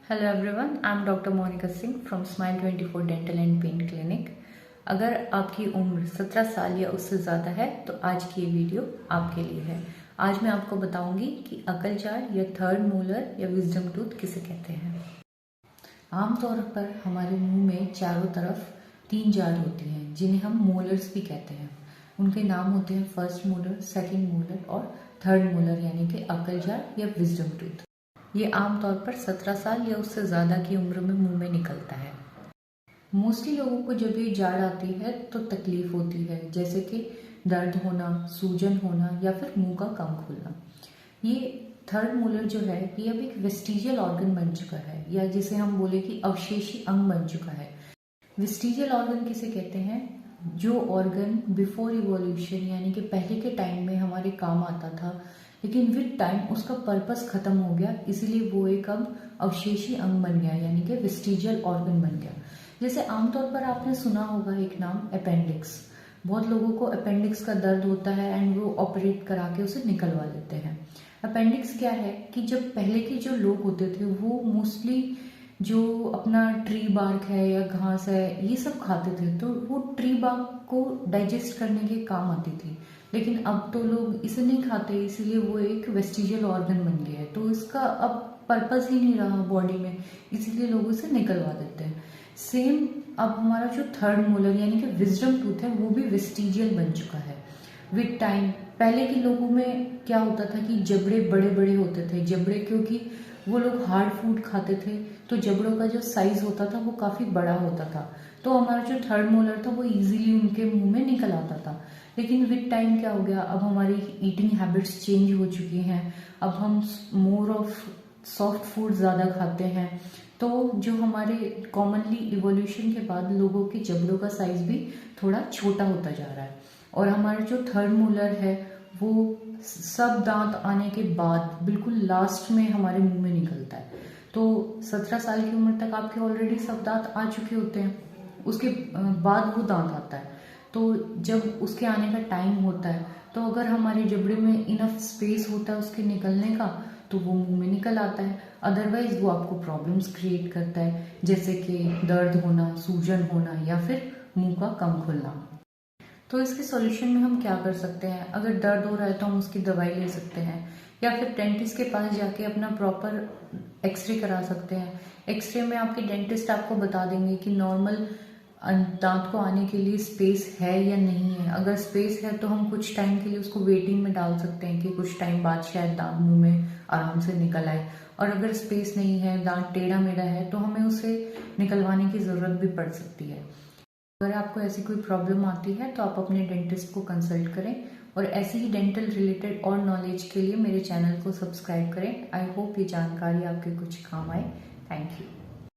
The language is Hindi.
Hello everyone, I am doctor Monika Singh from smile 24 dental and pain clinic. अगर आपकी उम्र 17 साल या उससे ज़्यादा है तो आज की ये वीडियो आपके लिए है। आज मैं आपको बताऊंगी कि अकल जार या थर्ड मोलर या विजडम टूथ किसे कहते हैं। आमतौर पर हमारे मुंह में चारों तरफ 3 जार होती हैं जिन्हें हम मोलर्स भी कहते हैं। उनके नाम होते हैं फर्स्ट मोलर, सेकेंड मोलर और थर्ड मोलर यानी कि अकल जार या विजडम टूथ। ये आमतौर पर 17 साल या उससे ज़्यादा की उम्र में मुंह में निकलता है। मोस्टली लोगों को जब ये जाड़ आती है तो तकलीफ होती है, जैसे कि दर्द होना, सूजन होना या फिर मुंह का कम खुलना। ये थर्ड मोलर जो है ये अब एक वेस्टिजियल ऑर्गन बन चुका है, या जिसे हम बोले कि अवशेषी अंग बन चुका है। वेस्टिजियल ऑर्गन किसे कहते हैं? जो ऑर्गन बिफोर इवोल्यूशन यानी कि पहले के टाइम में हमारे काम आता था, लेकिन विद टाइम उसका पर्पस खत्म हो गया, इसीलिए वो एक अब अवशेषी अंग बन गया यानी कि वेस्टिजियल ऑर्गन बन गया। जैसे आमतौर पर आपने सुना होगा एक नाम अपेंडिक्स। बहुत लोगों को अपेंडिक्स का दर्द होता है एंड वो ऑपरेट करा के उसे निकलवा लेते हैं। अपेंडिक्स क्या है कि जब पहले के जो लोग होते थे वो मोस्टली जो अपना ट्री बार्क है या घास है ये सब खाते थे, तो वो ट्री बार्क को डाइजेस्ट करने के काम आती थी। लेकिन अब तो लोग इसे नहीं खाते, इसीलिए वो एक वेस्टिजियल ऑर्गन बन गया है, तो इसका अब पर्पस ही नहीं रहा बॉडी में, इसीलिए लोग इसे निकलवा देते हैं। सेम अब हमारा जो थर्ड मोलर यानी कि विजडम टूथ है वो भी वेस्टिजियल बन चुका है विद टाइम। पहले के लोगों में क्या होता था कि जबड़े बड़े बड़े होते थे। जबड़े क्योंकि वो लोग हार्ड फूड खाते थे तो जबड़ों का जो साइज होता था वो काफ़ी बड़ा होता था, तो हमारा जो थर्ड मोलर था वो इजीली उनके मुंह में निकल आता था। लेकिन विद टाइम क्या हो गया, अब हमारी ईटिंग हैबिट्स चेंज हो चुकी हैं। अब हम मोर ऑफ सॉफ्ट फूड ज़्यादा खाते हैं, तो जो हमारे कॉमनली इवोल्यूशन के बाद लोगों के जबड़ों का साइज भी थोड़ा छोटा होता जा रहा है। और हमारा जो थर्ड मोलर है वो सब दांत आने के बाद बिल्कुल लास्ट में हमारे मुंह में निकलता है। तो 17 साल की उम्र तक आपके ऑलरेडी सब दांत आ चुके होते हैं, उसके बाद वो दांत आता है। तो जब उसके आने का टाइम होता है तो अगर हमारे जबड़े में इनफ स्पेस होता है उसके निकलने का तो वो मुंह में निकल आता है। अदरवाइज वो आपको प्रॉब्लम्स क्रिएट करता है, जैसे कि दर्द होना, सूजन होना या फिर मुंह का कम खुलना। तो इसके सॉल्यूशन में हम क्या कर सकते हैं? अगर दर्द हो रहा है तो हम उसकी दवाई ले सकते हैं, या फिर डेंटिस्ट के पास जाके अपना प्रॉपर एक्सरे करा सकते हैं। एक्सरे में आपके डेंटिस्ट आपको बता देंगे कि नॉर्मल दांत को आने के लिए स्पेस है या नहीं है। अगर स्पेस है तो हम कुछ टाइम के लिए उसको वेटिंग में डाल सकते हैं कि कुछ टाइम बाद शायद दांत मुंह में आराम से निकल आए। और अगर स्पेस नहीं है, दांत टेढ़ा मेढ़ा है, तो हमें उसे निकलवाने की ज़रूरत भी पड़ सकती है। अगर आपको ऐसी कोई प्रॉब्लम आती है तो आप अपने डेंटिस्ट को कंसल्ट करें, और ऐसी ही डेंटल रिलेटेड और नॉलेज के लिए मेरे चैनल को सब्सक्राइब करें। आई होप ये जानकारी आपके कुछ काम आए। Thank you.